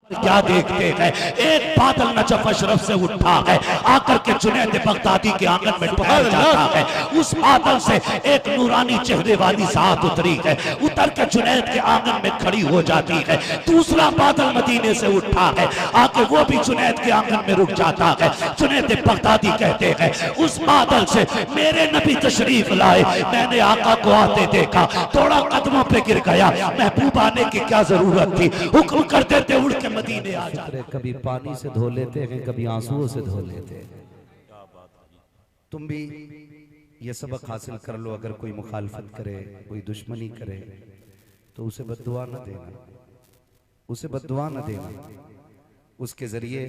क्या देखते हैं, एक बादल नजफ अशरफ से उठा है, आकर के जुनैद बगदादी के आंगन में ठहर जाता है। उस बादल से एक नूरानी चेहरे वाली जात उतरी है, उतर के जुनैद के आंगन में खड़ी हो जाती है। दूसरा बादल मदीने से उठा है, आके वो भी जुनैद के आंगन में रुक जाता है। जुनैद बगदादी कहते हैं, उस बादल से मेरे नबी तशरीफ लाए, मैंने आका को आते देखा, थोड़ा कदमों पे गिर गया, महबूब आने की क्या जरूरत थी, हुक्म कर देते उड़ के मदीने आ जाते। कभी पानी से धो लेते हैं, कभी आंसुओं से धो लेते हैं। तुम भी ये सबक हासिल कर लो, अगर कोई मुखालफत करे, कोई दुश्मनी करे तो उसे बद्दुआ न देना, उसे बद्दुआ न देना, उसके जरिए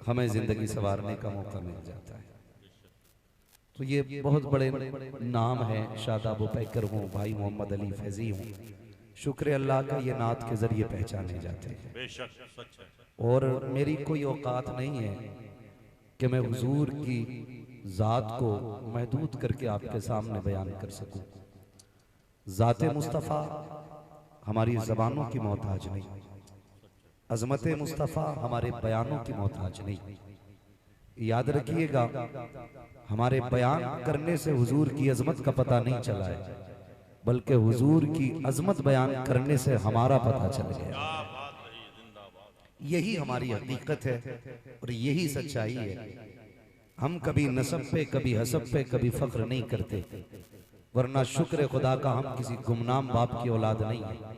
हमें जिंदगी संवारने का मौका मिल जाता है। तो ये बहुत बड़े नाम है, शादाब पैकर हूँ, भाई मोहम्मद अली फैजी हूँ, शुक्र अल्लाह का ये नात के जरिए पहचाने जाते हैं। बेशक सच है। और मेरी कोई औकात नहीं है कि मैं हुजूर की ज़ात को महदूद करके आपके सामने बयान कर सकूं। ज़ाते मुस्तफ़ा हमारी ज़बानों की मोहताज नहीं, अज़मत मुस्तफ़ा हमारे बयानों की मोहताज नहीं। याद रखिएगा, हमारे बयान करने से हुजूर की अज़मत का पता नहीं चला है, बल्कि हुजूर की अज़मत बयान करने से हमारा पता चल गया। यही हमारी हकीकत है और यही सच्चाई है। हम कभी नसब पे, कभी हसब पे, कभी फख्र नहीं करते, वरना शुक्र खुदा का हम किसी गुमनाम बाप की औलाद नहीं है।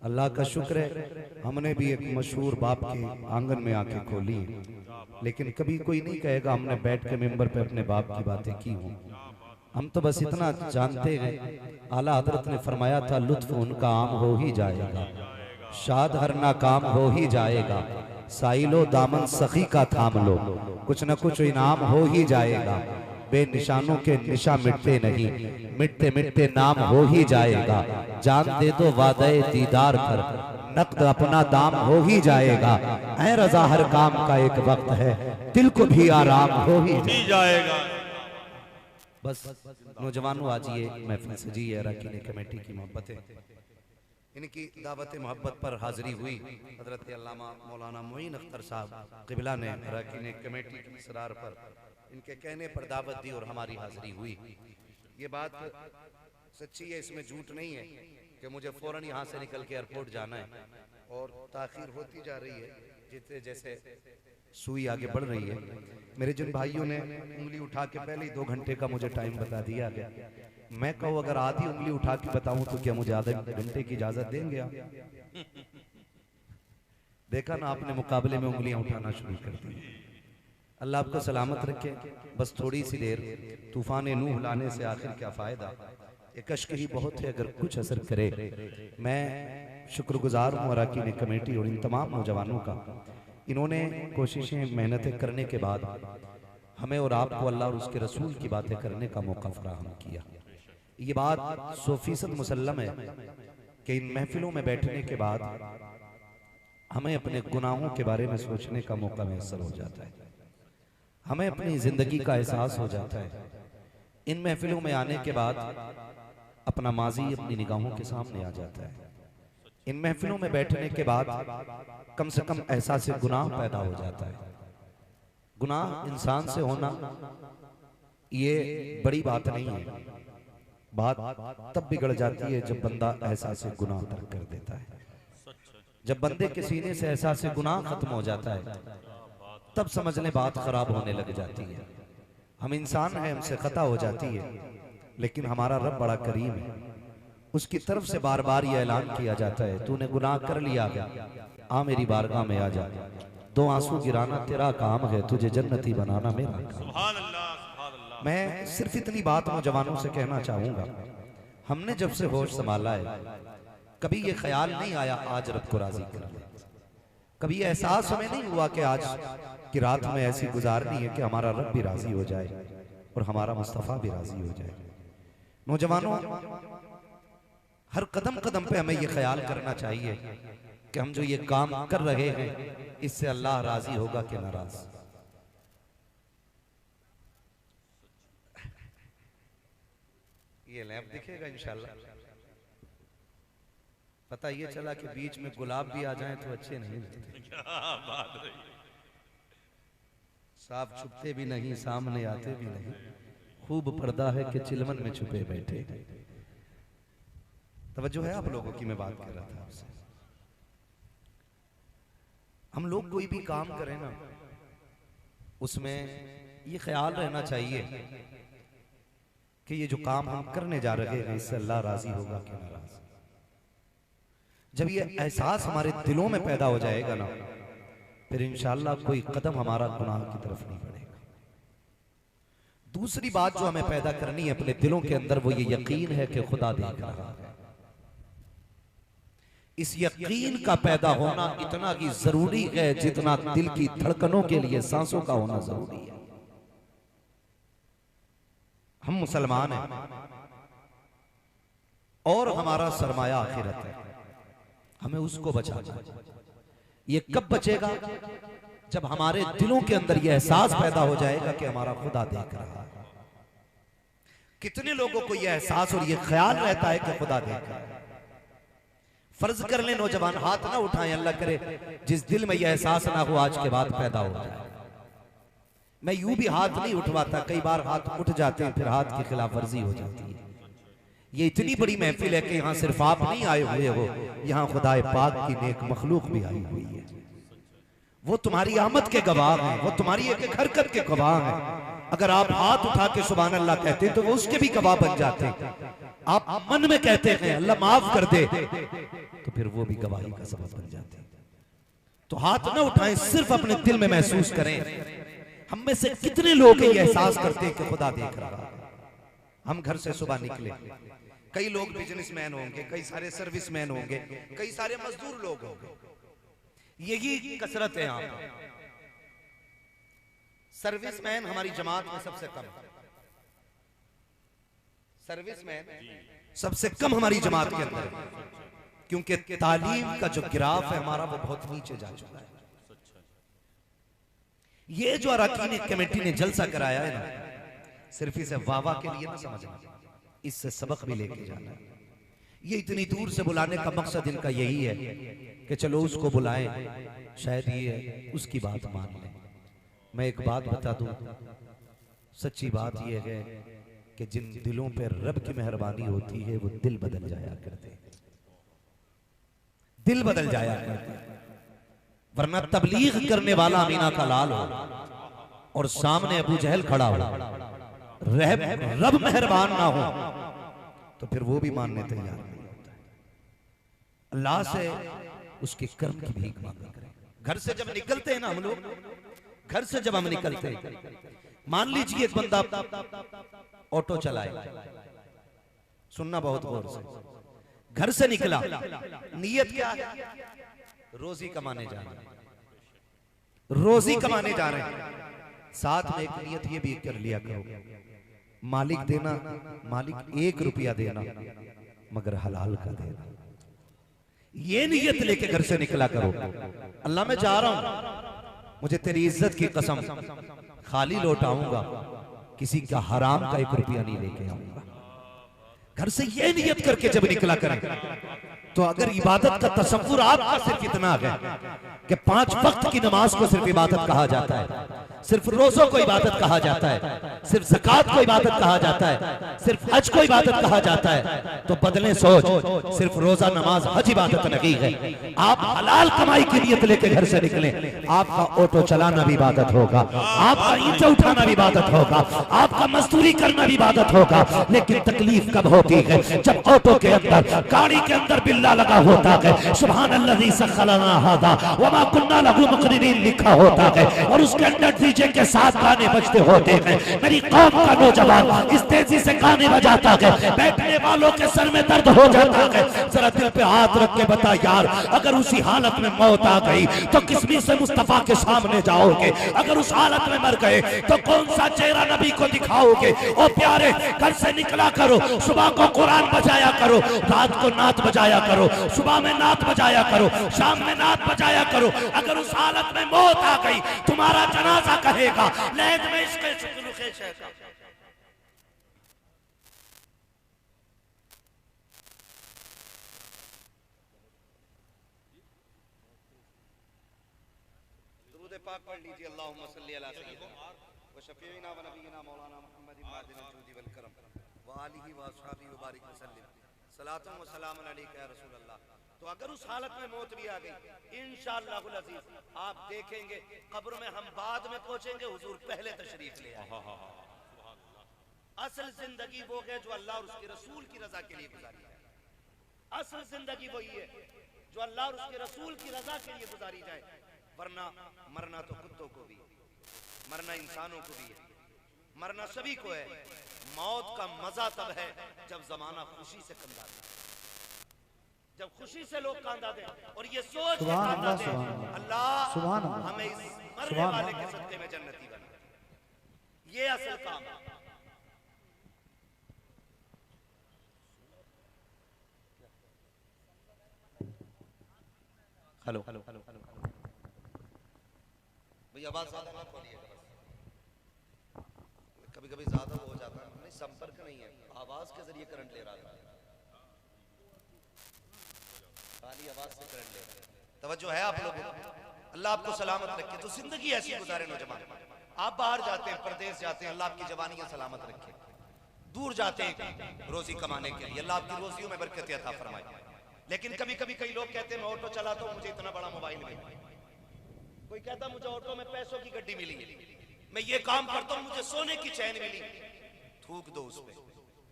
अल्लाह का शुक्र है हमने भी एक मशहूर बाप के आंगन में आके खोली, लेकिन कभी कोई नहीं कहेगा हमने बैठ के मेंबर पे अपने बाप की बातें की हों। हम तो बस इतना जानते हैं, आला हजरत ने फरमाया था, लुत्फ उनका आम हो ही जाएगा, शाद हर नाकाम हो ही जाएगा, साइलो दामन सखी का थाम लो, कुछ न कुछ इनाम हो ही जाएगा, बेनिशानों के निशा मिटते नहीं, मिटते मिटते नाम हो ही जाएगा, जान दे दो वादे दीदार पर, नक़द अपना दाम हो ही जाएगा, ऐ रज़ा हर काम का एक वक्त है, दिल को भी आराम हो ही जाएगा। बस नौजवानों, आज ये महफिल सजी है अरकान कमेटी की मोहब्बतें, इनकी दावत मोहब्बत पर हाजिरी हुई। हजरत अल्लामा मौलाना मोइन अख्तर साहब क़िबला ने अरकान कमेटी की इसरार पर इनके कहने पर दावत दी और हमारी हाजिरी हुई। ये बात सच्ची है, इसमें झूठ नहीं है कि मुझे फौरन यहाँ से निकल के एयरपोर्ट जाना है और ताखीर होती जा रही है, जितने जैसे सुई आगे बढ़ रही है। मेरे जिन भाइयों ने उंगली उठा के पहले ही 2 घंटे का मुझे टाइम बता दिया गया, मैं कहूँ अगर आधी उंगली उठा के बताऊं तो क्या मुझे आधे घंटे की इजाजत देंगे आप? देखा ना आपने, मुकाबले में उंगलियां उठाना शुरू कर दी। अल्लाह आपको सलामत रखे। बस थोड़ी सी देर, तूफान नूह लाने से आखिर क्या फायदा, एक कश्क ही बहुत है अगर कुछ असर करे। मैं शुक्रगुजार हूँ अरकान कमेटी और इन तमाम नौजवानों का, इन्होंने कोशिशें मेहनतें करने के बाद हमें और आपको अल्लाह और उसके रसूल की बातें करने का मौका फराहम किया। ये बात 100% मुसल्लम है कि इन महफिलों में बैठने के बाद हमें अपने गुनाहों के बारे में सोचने का मौका मैसर हो जाता है, हमें अपनी जिंदगी का एहसास हो जाता है। इन महफिलों में आने के बाद अपना माजी अपनी निगाहों के सामने आ जाता है। इन महफिलों में बैठने के बाद कम से कम एहसास गुनाह पैदा हो जाता है। गुनाह इंसान से होना ये बड़ी बात नहीं है, बात तब बिगड़ जाती है जब बंदा एहसास गुनाह तर्क कर देता है। जब बंदे के सीने से एहसास गुनाह खत्म हो जाता है, तब समझ लें बात खराब होने लग जाती है। हम इंसान हैं, हमसे खता हो जाती है, लेकिन हमारा रब बड़ा करीम है, उसकी तरफ से बार बार ये ऐलान किया जाता है, तूने गुनाह कर लिया है, आ मेरी बारगाह में आ जा, 2 आंसू गिराना तेरा काम है, तुझे जन्नती बनाना मेरा काम। सुभान अल्लाह, सुभान अल्लाह। मैं सिर्फ इतनी बात नौजवानों से कहना चाहूंगा, हमने जब से होश संभाला है, कभी ये ख्याल नहीं आया आज रब को राजी कर ले, कभी एहसास हमें नहीं हुआ कि आज की रात में ऐसी गुजारनी है कि हमारा रब भी राजी हो जाए और हमारा मुस्तफ़ा भी राजी हो जाए। नौजवानों, हर कदम कदम पे हमें ये ख्याल करना चाहिए कि हम जो ये काम कर रहे हैं इससे अल्लाह राजी होगा कि नाराज। ये लैंप दिखेगा इंशाल्लाह। पता ये चला कि बीच में गुलाब भी आ जाएं तो अच्छे नहीं लगते। क्या बात रही। साफ छुपते भी नहीं, सामने आते भी नहीं, खूब पर्दा है कि चिलमन में छुपे बैठे। तवज्जो है आप लोगों की? मैं बात कर रहा था आपसे। हम लोग कोई भी काम करें ना, उसमें ये ख्याल रहना चाहिए कि ये जो काम हम करने जा रहे हैं इससे अल्लाह राजी होगा कि नाराज। जब ये एहसास हमारे दिलों में पैदा हो जाएगा ना, फिर इंशाअल्लाह कोई कदम हमारा गुनाह की तरफ नहीं बढ़ेगा। दूसरी बात जो हमें पैदा करनी है अपने दिलों के अंदर, वो ये यकीन है कि खुदा देख रहा है। इस यकीन का पैदा होना इतना ही जरूरी है जितना दिल की धड़कनों के लिए सांसों का होना जरूरी है। हम मुसलमान हैं और हमारा सरमाया आखिरत है, हमें उसको बचाना है। ये कब बचेगा? जब हमारे दिलों के अंदर यह एहसास पैदा हो जाएगा कि हमारा खुदा देख रहा है। कितने लोगों को यह एहसास और यह ख्याल रहता है कि खुदा देख रहा है। फर्ज कर ले नौजवान, हाथ ना उठाएं, अल्लाह करे जिस दिल में यह एहसास ना हो आज के बाद पैदा हो जाए। मैं यूं भी हाथ नहीं उठवाता, कई बार हाथ उठ जाते हैं, फिर हाथ की खिलाफ वर्जी हो जाती है। ये इतनी बड़ी महफिल है कि यहाँ सिर्फ आप नहीं आए हुए हो, यहाँ खुदाए पाक की नेक मखलूक भी आई हुई है। वो तुम्हारी आमद के गवाह हैं, वो तुम्हारी एक एक हरकत के गवाह हैं। अगर आप हाथ उठा के सुभान अल्लाह कहते हैं तो वो उसके भी गवाह बन जाते हैं। आप मन में कहते हैं अल्लाह माफ कर दे, तो फिर वो भी गवाही का सबब बन जाते हैं। तो हाथ न उठाएं, सिर्फ अपने दिल में महसूस करें। हम में से कितने लोग ये एहसास करते हैं कि खुदा देख रहा है। हम घर से सुबह निकले, कई लोग बिजनेसमैन होंगे, कई सारे सर्विसमैन होंगे, कई सारे मजदूर लोग होंगे। यही कसरत है यहाँ पर। सर्विसमैन हमारी जमात में सबसे कम, सर्विसमैन सबसे कम हमारी जमात के अंदर, क्योंकि तालीम का जो गिराफ है हमारा वो बहुत नीचे जा चुका है। ये जो अरकान कमेटी ने जलसा कराया है ना, सिर्फ इसे वाह के लिए ना समझना, इससे सबक भी लेके जाना है। ये इतनी दूर से बुलाने का मकसद इनका यही है कि चलो उसको बुलाएं, शायद ये उसकी बात मान ले। मैं एक बात बता दूं, सच्ची बात यह है कि जिन दिलों पर रब की मेहरबानी होती है वो दिल बदल जाया करते हैं, दिल बदल जाया करते हैं। वरना तबलीग करने वाला अमीना का लाल हो और सामने अबू जहल खड़ा हो, रब मेहरबान ना हो, तो फिर वो भी मानने तैयार नहीं होता है। अल्लाह से उसके कर्म की भीख मांगा करें। घर से जब निकलते हैं ना हम लोग, घर से जब हम निकलते हैं, मान लीजिए एक बंदा ऑटो चलाए, सुनना बहुत गौर से, घर से निकला, नियत क्या है? रोजी कमाने जा रहे हैं, रोजी कमाने जा रहे हैं। साथ में एक नियत ये भी कर लिया करो, मालिक देना, मालिक 1 रुपया देना, मगर हलाल का देना। ये नियत लेके घर से निकला करो, अल्लाह मैं जा रहा हूं, मुझे तेरी इज्जत की कसम खाली लौटाऊंगा, किसी का हराम का 1 रुपया नहीं लेके आऊंगा। घर से ये नियत करके जब निकला करें, तो अगर इबादत का तसव्वुर आपका सिर्फ इतना है कि 5 वक्त की नमाज को सिर्फ इबादत कहा जाता है, सिर्फ रोजों को इबादत कहा जाता है, सिर्फ ज़कात को इबादत कहा जाता है, सिर्फ हज को इबादत कहा जाता है, तो बदले सोच, सिर्फ रोजा नमाज हज इबादत नहीं है। आप हलाल कमाई की नियत लेके घर से निकले, आपका ऑटो चलाना भी इबादत होगा, आपका ईंटें उठाना भी इबादत होगा, आपका मजदूरी करना भी इबादत होगा। लेकिन तकलीफ कब होती है? जब ऑटो के अंदर, गाड़ी के अंदर बिल्ला लगा होता है, सुभान अल्लाज़ी सख्खर लना हाज़ा वमा कुन्ना लहू मुक़रिनीन लिखा होता है, और उसके अंदर डीजे के साथ गाने बजते होते हैं। मेरी कौम का नौजवान इस तेजी से गाने बजाता है, बैठने वालों के सर में दर्द हो जाता है। जरा दिल पे हाथ रख के बता यार, अगर उसी हालत में मौत आ गई तो किस्मी से मुस्तफा के सामने जाओगे? अगर उस हालत में मर गए तो कौन सा चेहरा नबी को दिखाओगे? ओ प्यारे, घर से निकला करो, सुबह को कुरान बजाया करो, रात को नात बजाया करो, सुबह में नात बजाया करो, शाम में नात बजाया करो। अगर उस हालत में मौत आ गई, तुम्हारा जनाजा कहेगा लैद में इसके शुक्र शैतान। पाक पढ़ लीजिए, अल्लाहुम्मा सल्ली अला सय्यिदिना व शफीइना व नबीना मौलाना मुहम्मदिन मादिनिल जुदी वल करम व आलिहि व अस्हाबिहि व बारिक वसल्लम सलातुन व सलामुन अलैका या रसूल अल्लाह। तो अगर उस हालत में मौत भी आ गई, इंशाअल्लाहुल अज़ीज़ आप देखेंगे कब्र में हम बाद में पहुंचेंगे, हुजूर पहले तशरीफ ले आए। असल जिंदगी वो है जो अल्लाह और उसके रसूल की रजा के लिए गुजारी है। असल जिंदगी वही है जो अल्लाह और उसके रसूल की रजा के लिए गुजारी जाए। वरना मरना तो कुत्तों को भी, मरना इंसानों को भी है, मरना सभी को है। मौत का मजा तब है जब जमाना खुशी से कंधा दे, जब खुशी से लोग कांधा दे और ये सोच के कांधा दे अल्लाह हमें इस मरने वाले के सदके में जन्नती बना। ये असल काम है। हेलो भैया, आवाज ज्यादा ना खोलिएगा, कभी कभी ज्यादा हो जाता है। नहीं, संपर्क नहीं है, आवाज के जरिए करंट ले रहा था, खाली आवाज से करंट ले रहा है। तवज्जो है आप लोगों को? अल्लाह आपको सलामत रखे। तो जिंदगी ऐसी गुजारे नौजवान, आप बाहर जाते हैं, प्रदेश जाते हैं, अल्लाह आपकी जवानियां सलामत रखे। दूर जाते हैं रोजी कमाने के लिए, अल्लाह आपकी रोजियों में बरकत अता फरमाए। लेकिन कभी कभी कई लोग कहते हैं मैं ऑटो चलाता हूं, मुझे इतना बड़ा मोबाइल मिला। कोई कहता मुझे ऑटो में पैसों की गड्डी मिली है, मैं ये काम करता हूं, मुझे सोने की चैन मिली। थूक दो उस पे,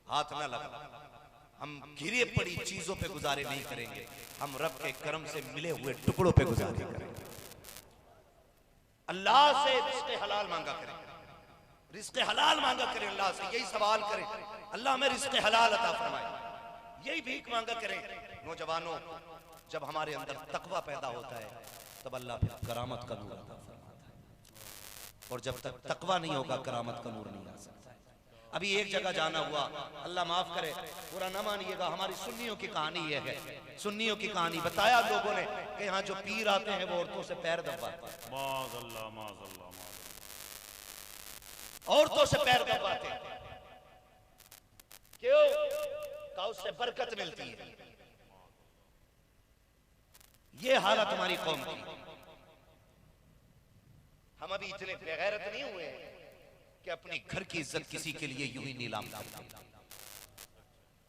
हाथ ना लगा। हम गिरे पड़ी चीजों पे गुजारे नहीं करेंगे, हम रब के करम से मिले हुए टुकड़ों पे गुजारे करेंगे। अल्लाह से रिज़्क़ हलाल मांगा करें, रिज़्क़ हलाल मांगा करें। अल्लाह से यही सवाल करें, अल्लाह हमें रिज़्क़ हलाल अता फरमाए। यही भीख मांगा करें। नौजवानों, जब हमारे अंदर तकवा पैदा होता है तब अल्लाह फिर करामत का नूर अता फरमाता है, और जब तक तकवा नहीं होगा करामत का नूर नहीं आ सकता है। अभी एक जगह जाना हुआ, अल्लाह माफ करे, पूरा ना मानिएगा, हमारी सुन्नियों की कहानी ये है। सुन्नियों की कहानी बताया लोगों ने कि यहाँ जो पीर आते हैं वो औरतों से पैर दबाते हैं, औरतों से पैर दबाते हैं। क्यों? का उससे बरकत मिलती है। ये हालत हमारी कौम की। हम अभी इतने बेगैरत नहीं हुए कि अपनी घर की इज्जत किसी के लिए यूं ही नीलाम करते।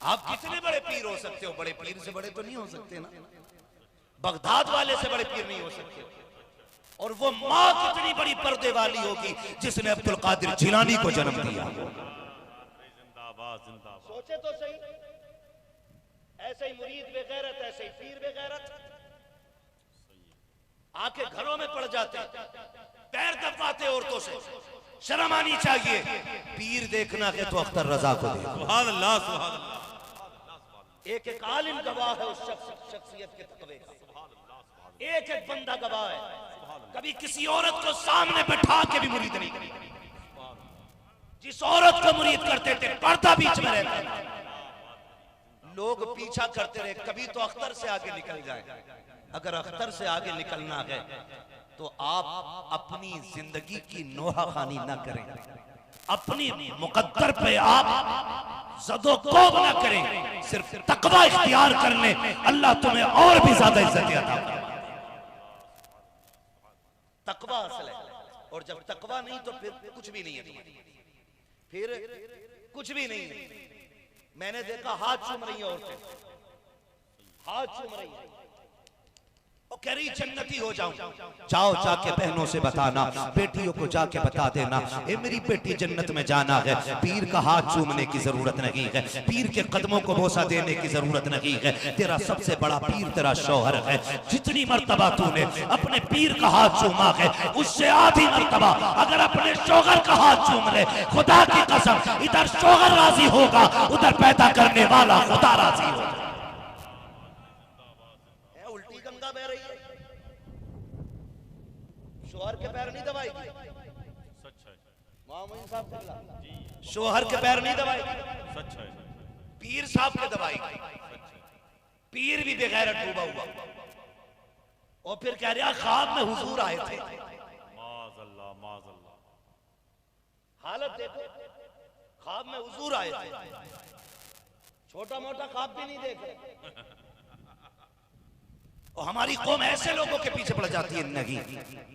आप कितने बड़े पीर हो सकते हो, बड़े पीर से बड़े तो नहीं हो सकते ना, बगदाद वाले से बड़े पीर नहीं हो सकते। और वो माँ कितनी बड़ी पर्दे वाली होगी जिसने अब्दुल कादिर जिलानी को जन्म दिया। सोचे तो सही, ऐसे ही मुरीद बेगैरत, ऐसे ही पीर बेगैरत आके घरों में पड़ जाते, पैर दबाते औरतों से। शर्म आनी चाहिए। पीर देखना है तो अख्तर रजा को देखो। सुभान अल्लाह, सुभान अल्लाह। एक एक आलिम गवाह है उस शख्सियत के तकवे का, एक एक बंदा गवाह है। कभी किसी औरत को सामने बैठा के भी मुरीद नहीं करी। जिस औरत को मुरीद करते थे पर्दा बीच में रहता था, लोग पीछा करते रहे, कभी तो अख्तर से आगे निकल जाए। अगर अख्तर से आगे निकलना है तो आप अपनी जिंदगी की नोहाखानी ना करें, अपनी मुकद्दर पे आप ज़दो-क़ौब ना करें, सिर्फ तकवा इख्तियार कर लें, अल्लाह तुम्हें और भी ज्यादा इज्जत अता फरमाएगा। तकवा असल है, और जब तकवा नहीं तो फिर कुछ भी नहीं है, फिर कुछ भी नहीं है। मैंने देखा हाथ चूम रही है औरतें, हाथ चूम रही है, वो कह रही जन्नती हो जाऊं। जाओ जाके बहनों से बताना, बेटियों को जाके बता देना, ए मेरी बेटी जन्नत में जाना है। पीर का हाथ चूमने की जरूरत नहीं है, पीर के कदमों को बोसा देने की जरूरत नहीं है। तेरा सबसे बड़ा पीर तेरा शौहर है। जितनी मर्तबा तूने अपने पीर का हाथ चूमा है, उससे आधी मर्तबा अगर अपने शौहर का हाथ चूम ले, खुदा की कसम इधर शौहर राजी होगा, उधर पैदा करने वाला खुदा राजी होगा। बह रही है, शोहर के पैर नहीं दबाएगी। सच है, शोहर के पैर नहीं दबाएगी, सच है। पीर साहब के दबाएगी। पीर भी बेगैरत डूबा हुआ, और फिर कह रहा ख्वाब में हुजूर आए थे। माज़अल्लाह, माज़अल्लाह। हालत देखो, ख्वाब में हुजूर आए थे। छोटा मोटा ख्वाब भी नहीं देख रहे। और हमारी कौम ऐसे लोगों के पीछे पड़ जाती है, नहीं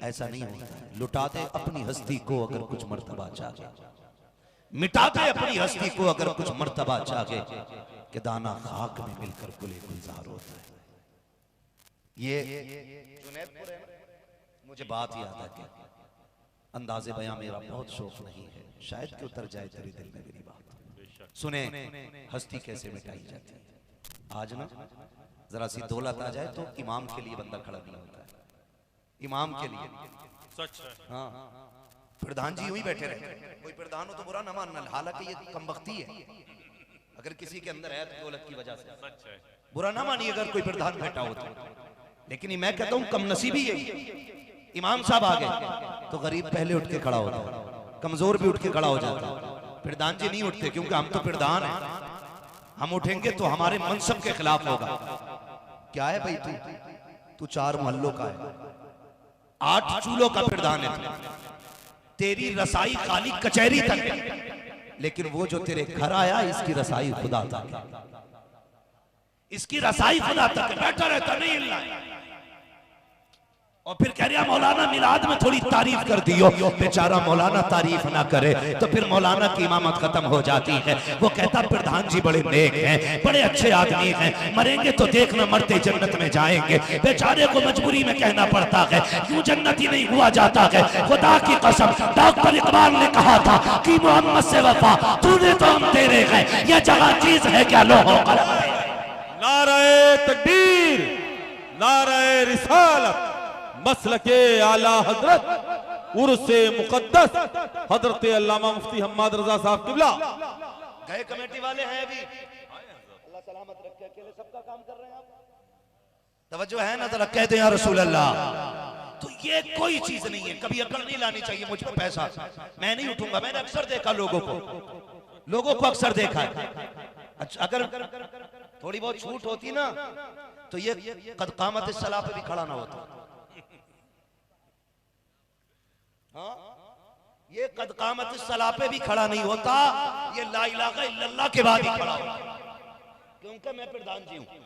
ऐसा नहीं होता। लुटा दे अपनी हस्ती को अगर कुछ मर्तबा चाहे, मिटा दे अपनी हस्ती को अगर कुछ मर्तबा चाहे, कि दाना खाक में मिलकर गुले गुलजार होता है। ये जुनैदपुर है, मुझे बात याद आ गया। अंदाजे बयां मेरा बहुत शौक नहीं है, शायद कि उतर जाए तेरे दिल में मेरी बात। सुने हस्ती कैसे मिटाई जाती है। आज ना जरा सी दौलत आ जाए तो इमाम के लिए बंदा खड़ा नहीं होता है, इमाम के लिए। सच है। हाँ, प्रधान जी यूं ही बैठे रहे, कोई प्रधान हो तो बुरा ना मानना, हालांकि ये कमबख्ती है। अगर किसी के अंदर है तो दौलत की वजह से, सच है। बुरा ना मानिए अगर कोई प्रधान बैठा हो तो। लेकिन मैं कहता हूं कम नसीबी है। इमाम साहब आ गए तो गरीब पहले उठ के खड़ा होता है, कमजोर भी उठ के खड़ा हो जाता है। प्रधान जी नहीं उठते क्योंकि हम तो प्रधान हैं, हम उठेंगे तो हमारे मनसब के खिलाफ होगा। क्या है भाई तू 4 मोहल्लों का है, 8 चूल्हों का प्रधान है, तेरी रसाई खाली कचहरी तक है, लेकिन वो जो तेरे घर आया इसकी रसाई खुदा तक है, इसकी रसाई खुदा तक है। बैठा रहता नहीं हिलना है। और फिर कह रहा मौलाना मिलाद में थोड़ी तारीफ कर दियो। बेचारा मौलाना तारीफ ना करे तो फिर मौलाना की इमामत खत्म हो जाती है। वो कहता प्रधान जी बड़े नेक हैं, बड़े अच्छे आदमी हैं, मरेंगे तो देखना मरते जन्नत में जाएंगे। बेचारे को मजबूरी में कहना पड़ता है, क्यों जन्नती नहीं हुआ जाता है। खुदा की कसम डॉक्टर इकबाल ने कहा था कि मोहम्मद से वफा तूने तो हम तेरे हैं, यह जगह चीज है क्या लोगों का। नाराए तकबीर, नाराए रिसालत, मसलके आला हजरत उर्से मुकद्दस हजरत अल्लामा मुफ्ती हम्माद रजा साहब किबला गए कमेटी वाले हैं अभी, अल्लाह सलामत रखे, अकेले सबका काम कर रहे हैं आप। तवज्जो है ना, जरा कह दे या रसूल अल्लाह। तो ये कोई चीज नहीं है, कभी अकल नहीं लानी चाहिए मुझ पर पैसा, मैं नहीं उठूंगा। मैंने अक्सर देखा लोगों को अक्सर देखा है। अच्छा अगर थोड़ी बहुत छूट होती ना तो ये कद कामत इस सलाह पे भी खड़ा ना होता। हाँ? ये कद कामत इस सलाह पे भी खड़ा नहीं होता, ये ला इलाहा इल्लल्लाह के बाद ही खड़ा होता, क्योंकि मैं प्रधान जी हूं,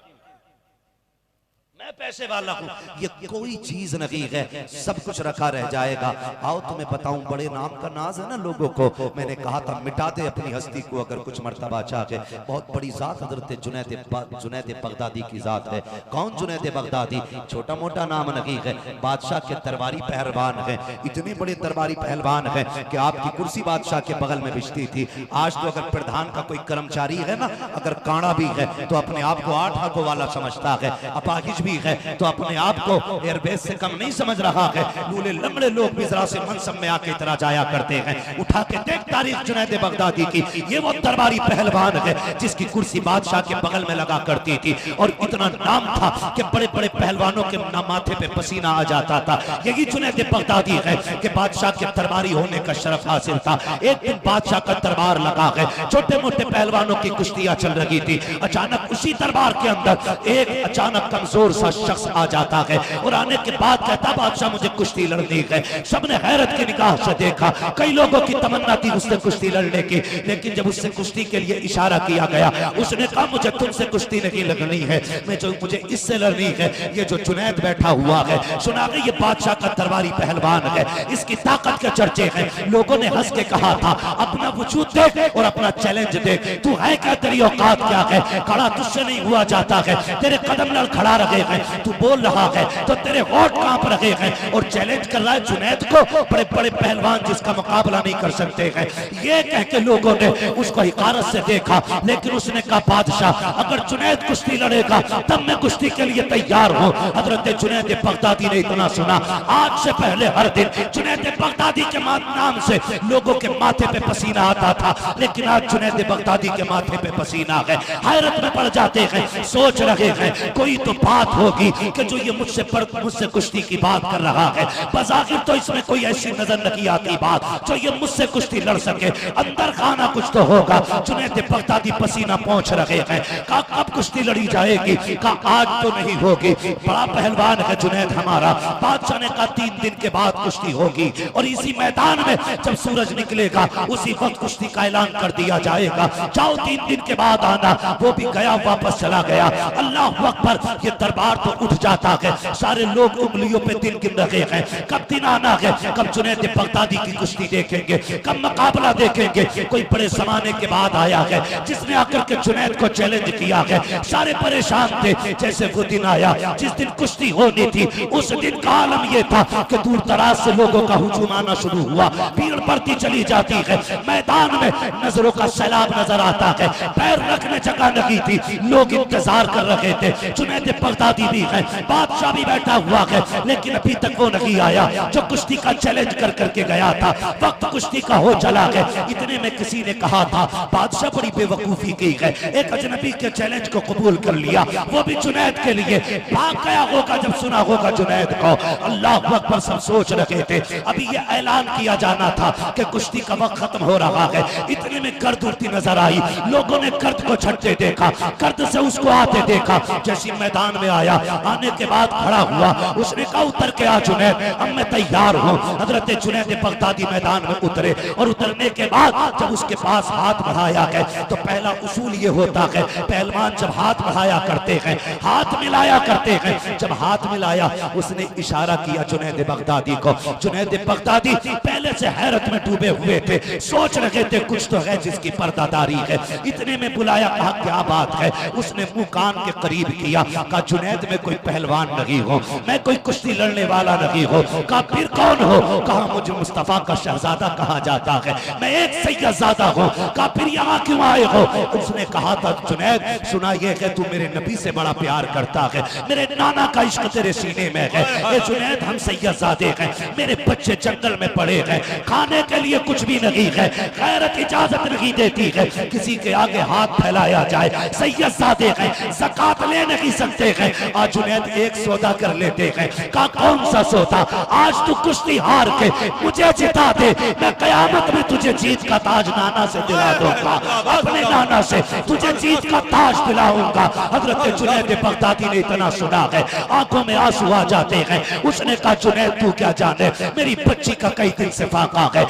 मैं पैसे वाला हूं। ये कोई चीज नहीं है, सब कुछ रखा रह जाएगा। आओ तुम्हें बताऊं, बड़े नाम का नाज है ना लोगों को। मैंने कहा था मिटा दे अपनी हस्ती को अगर कुछ मर्तबा चाहे। बहुत बड़ी जात हजरत जुनैद बगदादी की जात है। कौन जुनैद बगदादी? छोटा मोटा नाम नहीं है, बादशाह के दरबारी पहलवान है। इतने बड़े दरबारी पहलवान है कि आपकी कुर्सी बादशाह के बगल में बिछती थी। आज तो अगर प्रधान का कोई कर्मचारी है ना, अगर कांड़ा भी है तो अपने आप को 8 आंखों वाला समझता है, अपाहिज है तो अपने आप को एयरबेस से कम नहीं समझ रहा है। लूले लंगड़े लोग भी जरा से मनसब में आके इतना जाया करते हैं। उठा के देख तारीख जुनैद बगदादी की, ये वो दरबारी पहलवान है जिसकी कुर्सी बादशाह के बगल में लगा करती थी, और इतना नाम था कि बड़े बड़े पहलवानों के माथे पे पसीना आ जाता था। यही जुनैद बगदादी है कि बादशाह के दरबारी होने का शरफ हासिल था। एक दिन बादशाह का दरबार लगा है, छोटे मोटे पहलवानों की कुश्तियां चल रही थी। अचानक उसी दरबार के अंदर एक अचानक कमजोर सा शख्स आ जाता है, और आने के बाद कहता बादशाह मुझे कुश्ती लड़नी है। सबने हैरत की निगाह से देखा, कई लोगों की तमन्ना थी उससे कुश्ती लड़ने की, लेकिन जब उससे कुश्ती के लिए इशारा किया गया उसने कहा मुझे तुमसे कुश्ती नहीं लड़नी है, मुझे इससे लड़नी है। ये जो जुनैद बैठा हुआ है, सुना गया ये बादशाह का दरबारी पहलवान है, इसकी ताकत के चर्चे हैं। लोगों ने हंस के कहा था अपना वजूद देख और अपना चैलेंज देख, तू है क्या, तेरी औकात क्या है, खड़ा तुझसे नहीं हुआ जाता है, तेरे कदम लड़ खड़ा रहे हैं, तू बोल रहा है तो तेरे होठ कांप रहे हैं, और चैलेंज कर रहा है जुनैद को, बड़े बड़े पहलवान जिसका मुकाबला नहीं कर सकते हैं। ये कह के लोगों ने उसको हिकारत से देखा, लेकिन उसने कहा बादशाह अगर जुनैद कुश्ती लड़ेगा तब मैं कुश्ती के लिए तैयार हूं। हजरत जुनैद बगदादी ने इतना सुना, आज से पहले हर दिन जुनैद बगदादी के नाम से लोगों के माथे पे पसीना आता था, लेकिन आज जुनैद बगदादी के माथे पे पसीना है। हैरत में पड़ जाते हैं, सोच रहे हैं कोई तो बात होगी कि जो ये मुझसे कुश्ती की बात कर रहा है, बज़ाहिर तो इसमें कोई ऐसी नजर नहीं आती बात जो ये मुझसे कुश्ती लड़ सके, अंदर खाना कुछ तो होगा। जुनैद बगदादी पसीना पहुंच रहे हैं, कहा कब कुश्ती लड़ी जाएगी, कहा आज तो नहीं होगी, बड़ा पहलवान है जुनैद हमारा। बादशाह ने कहा 3 दिन के बाद कुश्ती होगी, और इसी मैदान में जब सूरज निकलेगा उसी वक्त कुश्ती का ऐलान कर दिया जाएगा, जाओ 3 दिन के बाद आना। वो भी गया, वापस चला गया। अल्लाह अकबर, ये दरबार दरबार तो उठ जाता है, सारे लोग उंगलियों पे दिन गिन रहे हैं, कब दिन आना है, कब जुनैद बगदादी की कुश्ती देखेंगे, कब मुकाबला देखेंगे। कोई बड़े जमाने के बाद आया है जिसने आकर के जुनैद को चैलेंज किया है। सारे परेशान थे, जैसे वो दिन आया जिस दिन कुश्ती होनी थी। उस दिन का आलम यह था कि दूर दराज से लोगों का हुजूम आना शुरू हुआ, भीड़ बढ़ती चली जाती है, मैदान में नजरों का सैलाब नजर आता है, पैर रखने जगह नहीं थी, लोग इंतजार कर रहे थे। जुनैद बगदादी भी है, बादशाह भी बैठा हुआ है, लेकिन अभी तक वो नहीं आया जो कुश्ती का चैलेंज कर करके गया था। वक्त कुश्ती का हो चला है। इतने में किसी ने कहा था बादशाह बड़ी बेवकूफी की है, एक अजनबी के चैलेंज को कबूल कर लिया, वो भी जुनैद के लिए। भाग गया होगा जब सुना होगा जुनैद को। अल्लाह अकबर, सब सोच रहे थे अभी ये ऐलान किया जाना था कि कुश्ती का वक्त खत्म हो रहा है। इतने में गर्द उड़ती नजर आई, लोगों ने गर्द को छटते देखा, गर्द से उसको आते देखा। जैसी मैदान में आया, आने के बाद खड़ा हुआ, उसने कहा उतर के आ जुनैद, अब मैं तैयार हूँ। हजरत जुनैद बगदादी मैदान में उतरे और उतरने के बाद जब उसके पास हाथ बढ़ाया है तो पहला उसूल ये होता है, पहलवान जब हाथ बढ़ाया करते हैं, हाथ मिलाया करते हैं। जब हाथ मिलाया उसने इशारा किया जुनैद बगदादी को। जुनैद बगदादी पहले से हैरत में डूबे हुए थे, सोच रहे थे कुछ तो है जिसकी पर्दादारी है। इतने में बुलाया, कहा क्या बात है। उसने मुंह कान के करीब किया, कहा जुनैद में कोई पहलवान नहीं हो, मैं कोई कुश्ती लड़ने वाला नहीं हो। कहा फिर कौन हो। कहा मुझे मुस्तफा का शहजादा कहा जाता है, मैं एक सैयदजादा हूँ। कहा फिर यहाँ क्यों आए हो। उसने कहा था जुनैद सुना ये है तू मेरे नबी से बड़ा प्यार करता है, मेरे नाना का इश्क तेरे सीने में है। ए जुनैद हम सैयदजादे हैं, मेरे बच्चे जंगल में पड़े हैं, खाने के लिए कुछ भी नहीं है, गैरत इजाजत नहीं देती है किसी के आगे हाथ फैलाया जाए। सैयदजादे हैं, ज़कात ले नहीं सकते हैं। आज जुनैद एक सौदा कर लेते हैं। कहा कौन सा सौदा। आज तू कुश्ती हार के मुझे जिता दे, मैं कयामत में तुझे जीत का ताज नाना से दिला दूंगा, अपने नाना से तुझे जीत का ताज दिलाऊंगा। हजरत जुनैद बगदादी ने इतना सुना है, आंखों में आंसू आ जाते हैं। उसने कहा जुनैद तू क्या जाने, मेरी बच्ची का कई दिन से फाका है,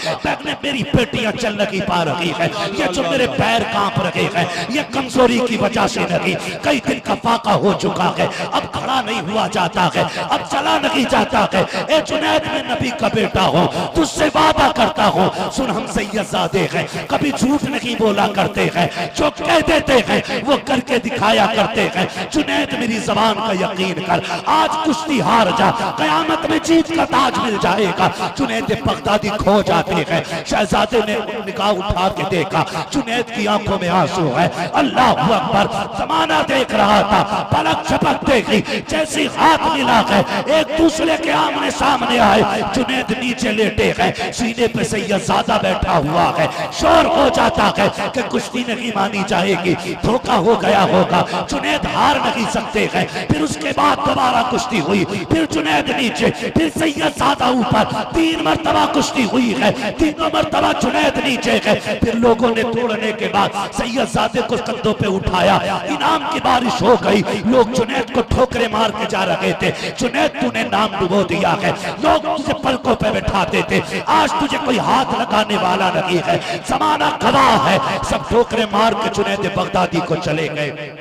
मेरी बेटियां चल नहीं पा रही है, ये जो मेरे पैर कांप रहे हैं ये कमजोरी की वजह से नहीं, कई दिन का फाका हो चुका है, अब खड़ा नहीं हुआ जाता है, अब चला नहीं जाता है। ए जुनैद मैं नबी का बेटा हूँ, तुझसे वादा करता हूँ, सुन हम सैयदजादे हैं, कभी झूठ नहीं बोला करते हैं, जो कह देते हैं वो करके दिखाया करते हैं। जुनैद मेरी जबान का यकीन कर, आज कुश्ती हार जा, कयामत में जीत का ताज मिल जाएगा। जुनैद बगदादी खो जाते हैं। शहजादे ने निगाह उठा के देखा, जुनैद की आंखों में आंसू है। अल्लाह अकबर, जमाना देख रहा था, पलक झपकते ही जैसी हाथ मिला है एक दूसरे के आमने सामने आए। जुनैद नीचे लेटे हैं, सीने पे सैयदजादा बैठा हुआ है। शोर हो जाता है कि कुश्ती नहीं मानी जाएगी, धोखा हो गया होगा, जुनैद हार नहीं सकते हैं। फिर उसके बाद दोबारा कुश्ती हुई, फिर जुनैद नीचे, फिर सैयदजादा ऊपर, 3 मरतबा कुश्ती हुई है, तीनों मरतबा जुनैद नीचे है। फिर लोगों ने तोड़ने के बाद सैयदजादे को कंधों पे उठाया, इनाम की बारिश हो गई। लोग जुनैद को ठोकरे मार के जा रहे थे, जुनैद तूने नाम डुबो दिया है, लोग तुझे पलकों पे बैठाते थे, आज तुझे कोई हाथ लगाने वाला नहीं है, जमाना गवाह है। सब ठोकरे मार के जुनैद बगदादी को चले गए।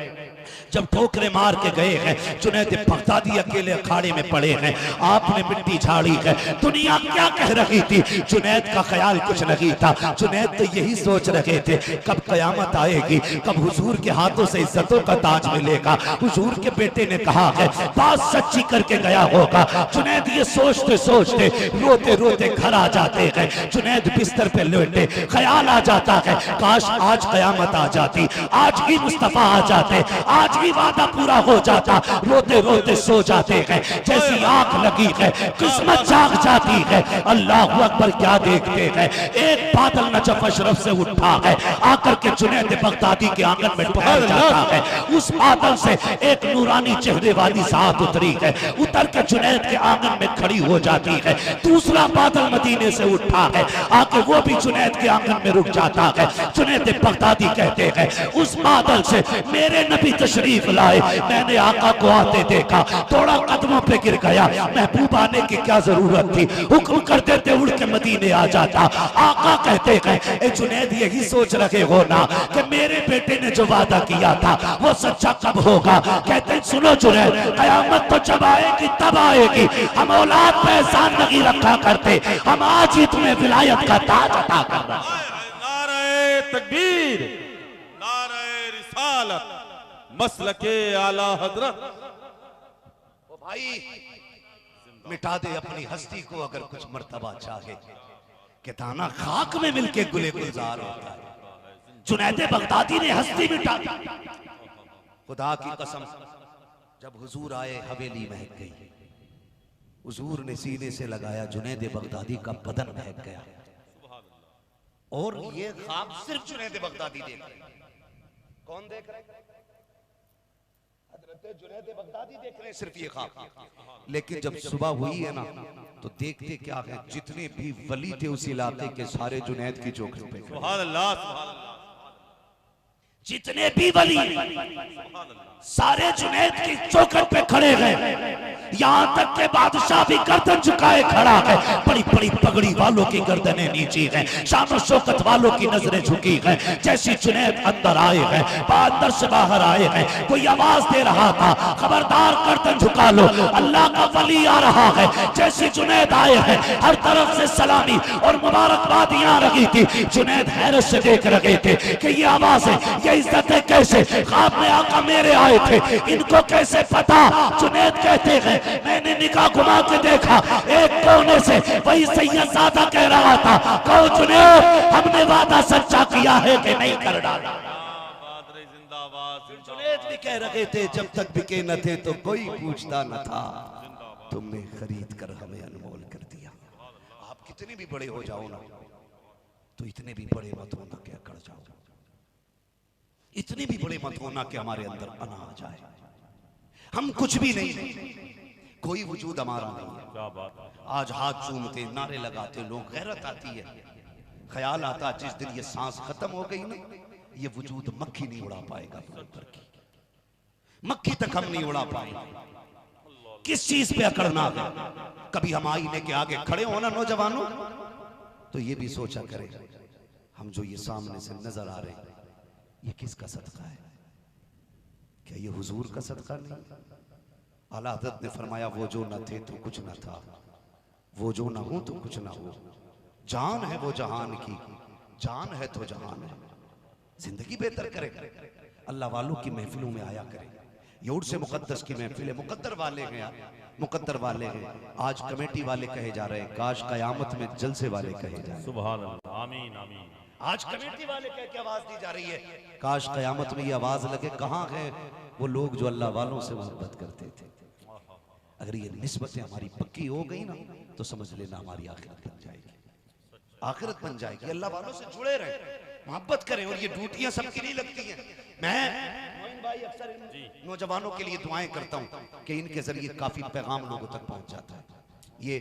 जब ठोकरे मार के गए हैं, जुनैद बगदादी अकेले अखाड़े में पड़े हैं। आपने मिट्टी झाड़ी है, दुनिया क्या कह रही थी, जुनैद का ख्याल कुछ नहीं था। जुनैद तो यही सोच रहे थे कब कयामत आएगी, कब हुजूर के हाथों से इज्जतों का ताज मिलेगा। हुजूर के बेटे ने कहा है बात सच्ची करके गया होगा। जुनैद ये सोचते सोचते रोते रोते घर आ जाते हैं। जुनैद बिस्तर पे लेटे, ख्याल आ जाता है काश आज कयामत आ जाती, आज ही मुस्तफा आ जाते, आज भी वादा पूरा हो जाता। रोते रोते सो जाते हैं, जैसी आंख लगी है किस्मत जाग जाती है। अल्लाह अकबर, क्या देखते हैं, एक बादल नजफ अशरफ से उठा है, आकर के जुनैद बगदादी के आंगन में ठहर जाता है। उस बादल से एक नूरानी चेहरे वाली साथ उतरी है, उतर के जुनैद के आंगन में खड़ी हो जाती है। दूसरा बादल मदीने से उठा है, आके वो भी जुनैद के आंगन में रुक जाता है। जुनैद बगदादी कहते हैं उस बादल से मेरे नबी तशरीफ तशरीफ लाए। मैंने आका को आते देखा, थोड़ा कदमों पे गिर गया। महबूब आने की क्या जरूरत थी, हुक्म कर देते उड़ के मदीने आ जाता। आका कहते गए जुनैद यही सोच रहे हो ना कि मेरे बेटे ने जो वादा किया था वो सच्चा कब होगा। कहते सुनो जुनैद, कयामत तो जब आएगी तब आएगी। हम औलाद पे एहसान नहीं रखा करते, हम आज ही तुम्हें विलायत का ताज अता कर रहे हैं। नारे तकबीर, नारे रिसालत, मसलके आला हजरत। ओ भाई मिटा दे अपनी हस्ती को अगर कुछ मर्तबा चाहे, कि दाना खाक में मिलके गुले गुलजार होता है। जुनैद बगदादी ने हस्ती मिटा दी। खुदा की कसम, जब हुजूर आए हवेली महक गई। हुजूर ने सीने से लगाया, जुनैद बगदादी का बदन महक गया। और ये ख्वाब सिर्फ जुनैद बगदादी देख रहे। कौन देख रहे? हजरत जुनैद बगदादी देख रहे हैं सिर्फ ये ख्वाब। लेकिन जब सुबह हुई है ना, तो देखते क्या है, जितने भी वली थे उस इलाके के सारे जुनैद की चौखट पे। सुभान अल्लाह, सुभान अल्लाह। जितने भी वली सारे जुनैद की चौखट पे खड़े गए। यहाँ तक के बादशाह भी गर्दन झुकाए खड़ा है। बड़ी बड़ी पगड़ी वालों की गर्दनें नीची हैं, शान और शौकत वालों की नजरें झुकी हैं। जैसी जुनैद अंदर आए हैं, अंदर से बाहर आए हैं, कोई आवाज दे रहा था, खबरदार गर्दन झुका लो, अल्लाह का वली आ रहा है। जैसी जुनैद आए हैं, हर तरफ से सलामी और मुबारकबाद यहाँ रही थी। जुनैद हैरत से देख रहे थे कि ये आवाज है, ये इज्जत है कैसे? ख्वाब में आका मेरे आए थे, इनको कैसे पता? जुनैद कहते हैं मैंने निगाह घुमा के देखा, एक कोने से वही सैयदजादा कह रहा था, कहो जुनैद हमने वादा सच्चा किया है कि नहीं कर डाला। जुनैद भी कह रहे थे जब तक बिके न थे तो कोई पूछता न था, तुमने खरीद कर हमें अनमोल कर दिया। आप कितने भी बड़े हो जाओ ना, तो इतने भी बड़े मत होना कि अकड़ जाओ, इतने भी बड़े मत होना कि हमारे अंदर अना आ जाए। हम कुछ भी नहीं, कोई वजूद हमारा नहीं। आज हाथ चूमते, नारे लगाते लोग, गैरत आती है, ख्याल आता जिस दिन ये सांस खत्म हो गई ना, ये वजूद मक्खी नहीं उड़ा पाएगा ऊपर की, मक्खी तक हम नहीं उड़ा पाएंगे। किस चीज पे अकड़ना है? कभी हम आईने के आगे खड़े हो ना नौजवानों, तो ये भी सोचा करें, हम जो ये सामने से नजर आ रहे हैं ये किसका सदका है? क्या ये हुजूर का सदका नहीं? आला हज़रत ने फरमाया वो जो न थे तो कुछ न था, वो जो न हो तो कुछ न हो। जान है वो जहान की, जान है तो जहान है। जिंदगी बेहतर करे, अल्लाह वालों की महफिलों में आया करे। योर से मुकद्दस की महफिल है, मुकद्दर वाले हैं, मुकद्दर वाले हैं। आज कमेटी वाले कहे जा रहे हैं, काश कयामत में जलसे वाले कहे जाए। सुभान अल्लाह, आमीन आमीन। आज कमेटी वाले कह के आवाज दी जा रही है, काश कयामत में ये आवाज लगे, कहाँ है वो लोग जो अल्लाह वालों से मोहब्बत करते थे। अगर ये निस्बतें हमारी पक्की हो गई ना, तो समझ लेना हमारी आखिरत बन जाएगी, आखिरत बन जाएगी। अल्लाह वालों से जुड़े रहे, मोहब्बत करें। और ये ड्यूटियां सबकी नहीं लगती हैं। मैं मोइन भाई अक्सर नौजवानों के लिए दुआएं करता हूं कि इनके जरिए काफी पैगाम लोगों तक पहुंच जाता है। ये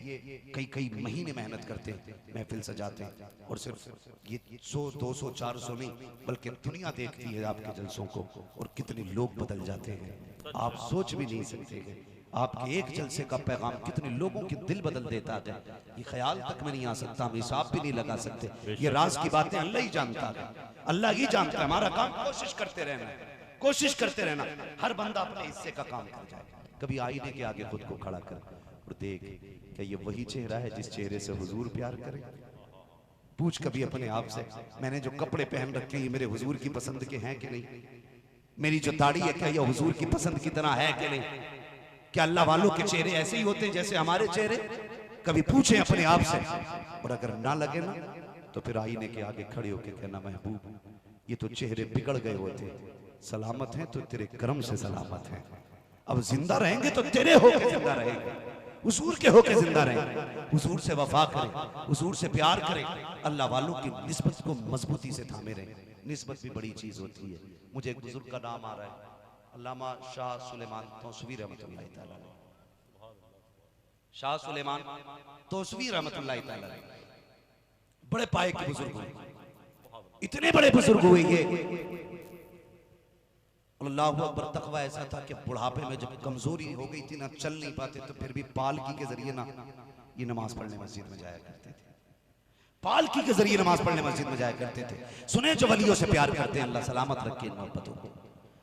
कई कई महीने मेहनत करते हैं, महफिल सजाते हैं, और सिर्फ ये 100 200 400 नहीं, बल्कि दुनिया देखती है आपके जलसों को, और कितने लोग बदल जाते हैं आप सोच भी नहीं सकते। आपके एक जलसे का पैगाम कितने लोगों के दिल बदल देता है, ये ख्याल तक में नहीं आ सकता, हम हिसाब भी नहीं लगा सकते। ये राज की बातें अल्लाह ही जानता है, अल्लाह ही जानता है। हमारा काम कोशिश करते रहना, कोशिश करते रहना, हर बंदा अपने हिस्से का काम कर जाए। कभी आईने के आगे खुद को खड़ा कर और देख, क्या ये वही चेहरा है जिस चेहरे से हुजूर प्यार करे? पूछ कभी अपने आप से, मैंने जो कपड़े पहन रखे हैं ये मेरे हुजूर की पसंद के हैं कि नहीं? मेरी जो दाढ़ी है क्या ये हुजूर की पसंद की तरह है कि नहीं? क्या अल्लाह वालों के चेहरे ऐसे ही होते हैं जैसे हमारे चेहरे? कभी पूछे अपने आप से, और अगर ना लगे ना, तो फिर आईने के आगे खड़े होकर कहना, महबूब ये तो चेहरे बिगड़ गए होते, सलामत हैं तो तेरे करम से सलामत हैं। अब जिंदा रहेंगे तो तेरे होके जिंदा रहेंगे, हुजूर के होके जिंदा रहेंगे। हुजूर से वफा करें, हुजूर से प्यार करें, अल्लाह वालों की निस्बत को मजबूती से थामे रहें। निस्बत भी बड़ी चीज होती है। मुझे एक बुजुर्ग का नाम आ रहा है, अल्लामा शाह सुलेमान तौसवी रहमतुल्लाह तआला अलैह। शाह सुलेमान तौसवी रहमतुल्लाह तआला अलैह बड़े पाए के बुजुर्ग हुए, इतने बड़े बुजुर्ग हुए ये अल्लाहु अकबर। तकवा ऐसा था कि बुढ़ापे में जब कमजोरी हो गई थी ना, चल नहीं पाते, तो फिर भी पालकी के जरिए ना ये नमाज पढ़ने मस्जिद में जाया करते थे। पालकी के जरिए नमाज पढ़ने मस्जिद में जाया करते थे। सुने जो वलियों से प्यार करते हैं, अल्लाह सलामत रखे इन मोहब्बतों को,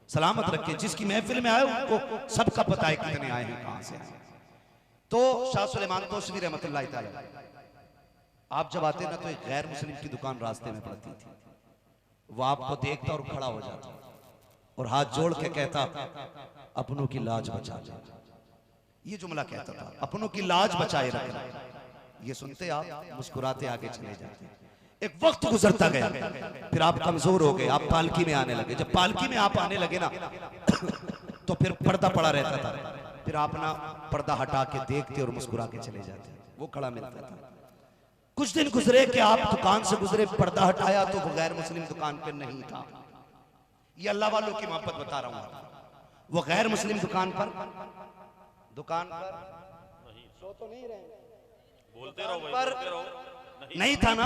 सलामत रखे। जिसकी महफिल में आए उनको सबका पता है कितने आए हैं, कहां से आए। तो शाह सुलेमान तोशवी रहमतुल्लाह तआला, आप जब आते ना तो एक गैर मुस्लिम की दुकान रास्ते में पड़ती थी। वो आपको देखता और खड़ा हो जाता और हाथ जोड़ के कहता, अपनों की लाज बचा ले। ये जुमला कहता था, अपनों की लाज बचाए रखना। ये सुनते आप मुस्कुराते आगे चले जाते। एक वक्त गुजरता गया, फिर आप कमजोर हो गए, आप पालकी में आने लगे। जब पालकी में आप आने लगे ना तो फिर पर्दा पड़ा रहता था। फिर आप ना पर्दा हटा के देखते और मुस्कुरा के चले जाते, वो खड़ा मिलता था। कुछ दिन गुजरे कि आप दुकान से गुजरे, पर्दा हटाया तो वो गैर मुस्लिम दुकान पर नहीं था। ये अल्लाह वालों की मोहब्बत बता रहा हूं। वो गैर मुस्लिम दुकान पर सो तो नहीं रहे, बोलते रहो भाई, पर बोलते रहो। नहीं था ना,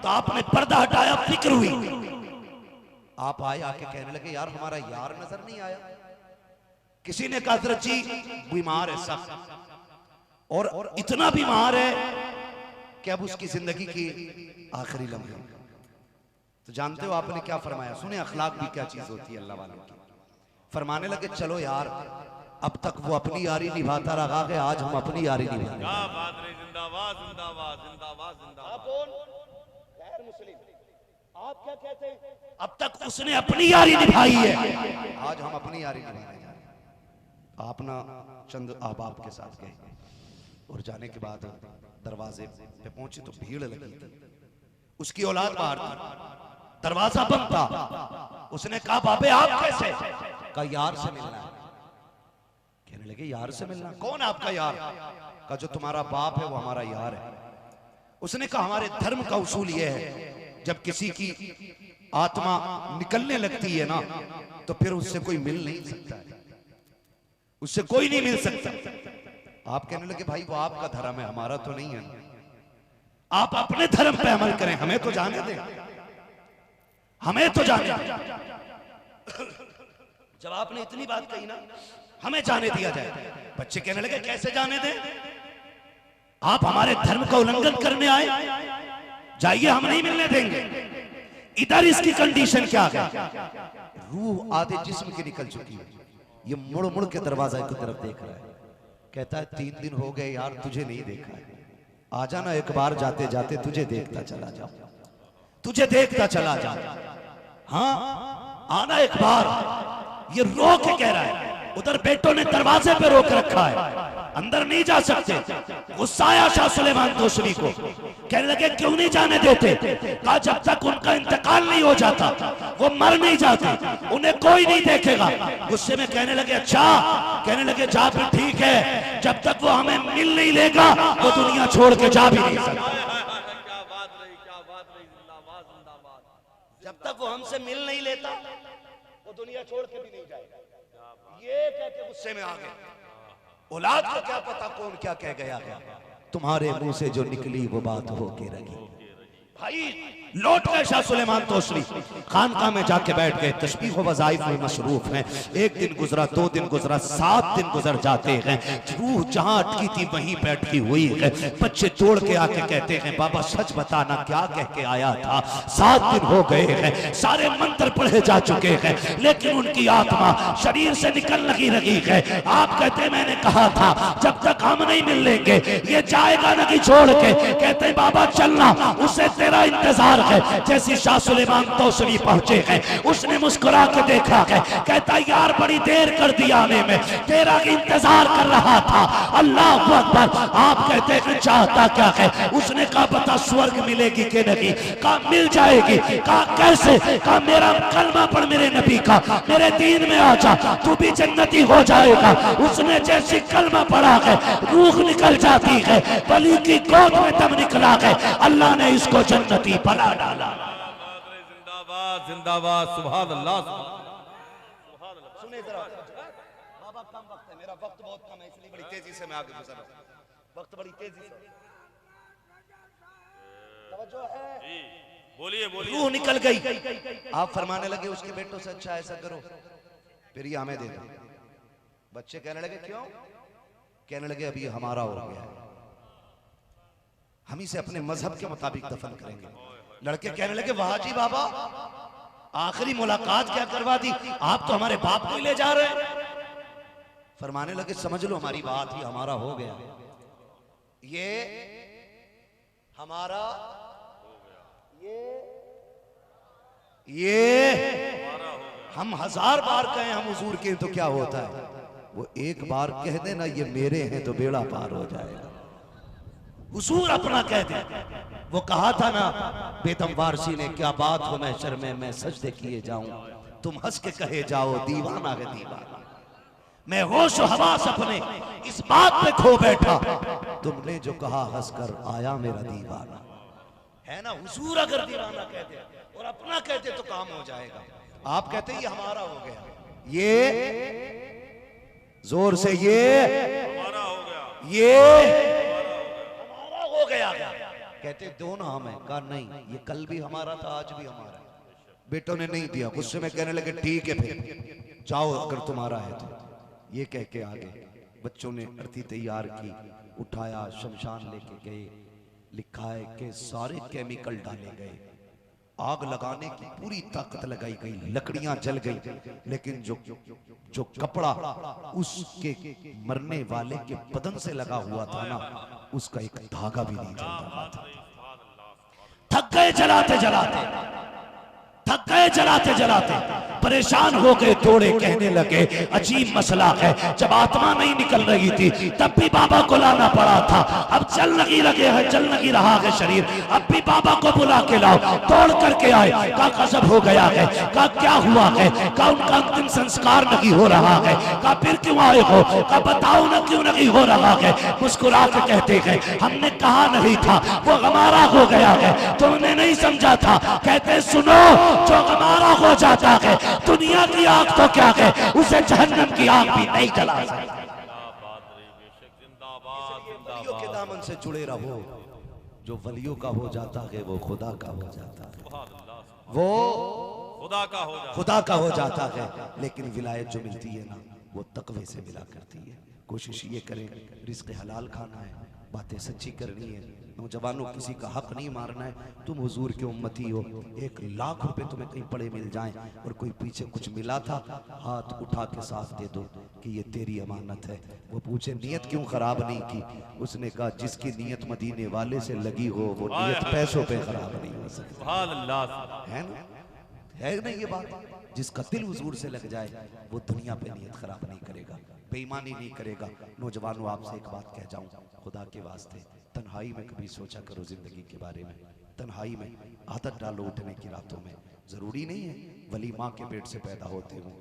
तो आपने पर्दा हटाया, फिक्र हुई। आप आए, आके कहने लगे, यार हमारा यार नजर नहीं आया। किसी ने कहा, हजरत जी बीमार है सख्त, और इतना बीमार है कि अब उसकी जिंदगी की आखिरी लम्हे। तो जानते हो आपने क्या फरमाया? सुने अखलाक भी क्या चीज होती है अल्लाह वालों की। फरमाने लगे, चलो यार, अब तक वो अपनी यारी निभाता रहा है, आज हम अपनी यारी निभाएंगे। क्या बात रही, जिंदाबाद जिंदाबाद जिंदाबाद जिंदाबाद। गैर मुस्लिम, आप क्या कहते हैं? अब तक उसने अपनी यारी निभाई है, आज हम अपनी यारी निभाने जा रहे हैं। आप ना चंद अहबाब के साथ गए और जाने के बाद दरवाजे पे पहुंचे तो भीड़ लगी थी। उसकी औलाद बाहर थी, दरवाजा बंद था। उसने कहा, बाबे आप कैसे? कहा, यार से मिलना है। कहने लगे, यार से मिलना? कौन आपका यार? कहा, जो तुम्हारा बाप है वो हमारा यार है। उसने कहा, हमारे धर्म का उसूल यह है, जब किसी की आत्मा निकलने लगती है ना, तो फिर उससे कोई मिल नहीं सकता है, उससे कोई नहीं मिल सकता। आप कहने लगे, भाई वो आपका धर्म है, हमारा तो नहीं है। आप अपने धर्म पे अमल करें, हमें तो जाने दें, हमें तो जाने दें। जब आपने इतनी बात कही ना, हमें जाने दिया जाए। बच्चे कहने लगे, कैसे जाने दें? आप हमारे धर्म का उल्लंघन करने आए, जाइए, हम नहीं मिलने देंगे। इधर इसकी कंडीशन क्या है? रूह आधे जिस्म की निकल चुकी है। ये मुड़ मुड़ के दरवाजा की तरफ देख रहा है। कहता है, 3 दिन हो गए यार, तुझे नहीं देखा है, आ जाना एक बार, जाते जाते तुझे देखता चला जाओ, तुझे देखता चला जाओ। हाँ, आना एक बार। ये रो के कह रहा है। उधर बेटों ने दरवाजे पे रोक रखा है, अंदर नहीं जा सकते। गुस्सा आया शाह सुलेमान तोशवी को, कहने लगे, क्यों नहीं जाने देते? कहा, जब तक उनका इंतकाल नहीं हो जाता, वो मर नहीं जाते, उन्हें कोई नहीं देखेगा। गुस्से में कहने लगे, अच्छा। कहने लगे, जा फिर ठीक है, जब तक वो हमें मिल नहीं लेगा, वो दुनिया छोड़ के जा भी नहीं सकता। क्या बात रही, क्या बात रही, जिंदाबाद जिंदाबाद। जब तक वो हमसे मिल नहीं लेता, वो दुनिया छोड़ के भी नहीं जाएगा। ये कह के गुस्से में आ गए। औलाद को क्या पता कौन क्या कह गया है, तुम्हारे मुंह से जो निकली वो बात होके रही। भाई लौट गए शाह सुलेमान तोशवी, खानकाह में जाके बैठ गए, तस्बीह व वज़ाइफ में मशरूफ हैं। 1 दिन गुजरा, 2 दिन गुजरा, 7 दिन गुजर जाते हैं। रूह जहां अटकी थी वहीं पे अटकी हुई है। बच्चे तोड़ के आके कहते हैं, बाबा सच बताना, क्या कह के आया था? 7 दिन हो गए हैं, सारे मंत्र पढ़े जा चुके हैं, लेकिन उनकी आत्मा शरीर से निकल नहीं रही है। आप कहते, मैंने कहा था जब तक हम नहीं मिल लेंगे ये जाएगा नहीं छोड़ के। कहते, बाबा चलना, उसे तेरा इंतजार है। जैसी शाह सुलेमान तोशवी पहुंचे हैं, उसने मुस्कुरा के देखा है, कहता, यार बड़ी देर कर दी आने में, तेरा इंतजार कर रहा था। अल्लाह अकबर। आप कहते हैं, चाहता क्या है? उसने कहा, बता स्वर्ग मिलेगी कि नहीं? कहा, मिल जाएगी। कहा, कैसे? कहा, मेरा कलमा पढ़ मेरे नबी का, मेरे दीन में आ जा, तू भी जन्नती हो जाएगा। उसने जैसी कलमा पढ़ा है, रूह निकल जाती है, बली की गोद में दम निकला है, अल्लाह ने इसको जन्नती बना डाला। जिंदाबाद जिंदाबाद, सुभान अल्लाह। सुने जरा बाबा, कम वक्त है, मेरा वक्त बहुत कम है, इसलिए बड़ी तेजी से मैं आगे गुजर रहा हूं। वक्त बड़ी तेजी से, तवज्जो है। बोलिए बोलिए। रूह निकल गई। आप फरमाने लगे उसके बेटों से, अच्छा ऐसा करो, फिर ये हमें दे दो। बच्चे कहने लगे क्यों? कहने लगे अभी हमारा हो गया है, हम इसे अपने मजहब के मुताबिक दफन करेंगे। लड़के कहने लगे वाह जी बाबा, आखिरी मुलाकात क्या करवा दी, आप तो हमारे बाप को ही ले जा रहे हैं। फरमाने लगे समझ लो हमारी बात ही हमारा हो गया, ये हमारा, ये हम 1000 बार कहें हम हुजूर के तो क्या होता है, वो एक बार कह देना ये मेरे हैं तो बेड़ा पार हो जाएगा। हुजूर अपना कह दे। वो कहा था ना बेदम वारसी ने, क्या बात हो महशर में मैं सजदे किए जाऊं, तुम हंस के कहे जाओ दीवाना है दीवाना। मैं होश और हवास अपने इस बात पे खो बैठा, तुमने जो कहा हंसकर आया मेरा दीवाना। है ना। हुजूर अगर दीवाना कह दे और अपना कहते तो काम हो जाएगा। आप कहते ये हमारा हो गया, ये जोर से ये हमारा हो गया, ये हमारा हो गया। कहते दोनों हम हैं। कहा नहीं, ये कल भी हमारा था आज भी हमारा है। बेटों ने नहीं दिया, गुस्से में कहने लगे ठीक है फिर जाओ अगर तुम्हारा है तो। ये कह के आगे बच्चों ने अर्थी तैयार की, उठाया शमशान लेके गए। लिखा है कि सारे केमिकल डाले गए, आग लगाने की पूरी ताकत लगाई गई, लकड़ियां जल गई, लेकिन जो कपड़ा उसके मरने वाले के बदन से लगा हुआ था ना, उसका एक धागा भी नहीं जल रहा था। थक गए जलाते जलाते, थक गए जलाते जलाते, परेशान हो गए, थोड़े कहने लगे अजीब मसला है, जब आत्मा नहीं निकल रही थी तब भी बाबा को लाना पड़ा था, अब चल नहीं लगे है, चल नहीं रहा है शरीर, अब भी बाबा को बुला के लाओ। दौड़ करके आए, का गजब हो गया है, का क्या हुआ है, का उनका अंतिम संस्कार नहीं हो रहा है, का फिर क्यों आए हो, का बताओ ना क्यों नहीं हो रहा है। मुस्कुरा के कहते हैं हमने कहा नहीं था वो हमारा हो गया है, तुमने नहीं समझा था। कहते सुनो, जो हमारा हो जाता है दुनिया की आग तो क्या है, उसे जहन्नम की आग भी नहीं जला सकती। वलियों के दामन से जुड़े रहो, जो वलियों का हो जाता है वो खुदा का हो जाता है, वो खुदा का हो जाता, खुदा का हो जाता है। लेकिन विलायत जो मिलती है ना, वो तकवे से मिला करती है। कोशिश ये करें रिज़्क़ हलाल खाना है, बातें सच्ची करनी है। नौजवानों किसी का हक नहीं मारना है। तुम हुजूर के उम्मती हो, 1,00,000 रुपए तुम्हें कहीं पड़े मिल जाएं और कोई पीछे कुछ मिला था, हाथ उठा के साफ दे दो कि ये तेरी अमानत है। वो पूछे नियत क्यों खराब नहीं की, उसने कहा जिसकी नियत मदीने वाले से लगी हो वो नियत पैसों पे खराब नहीं हो सकती। सुभान अल्लाह। है ना, है ना ये बात। जिसका दिल हुजूर से लग जाए वो दुनिया पे नियत खराब नहीं करेगा, बेईमानी नहीं करेगा। नौजवानों आपसे एक बात कह जाऊं, खुदा के वास्ते तन्हाई में कभी सोचा करो जिंदगी के बारे में। तन्हाई में आदत डालो उठने की रातों में। जरूरी नहीं है वली माँ के पेट से पैदा होते हो।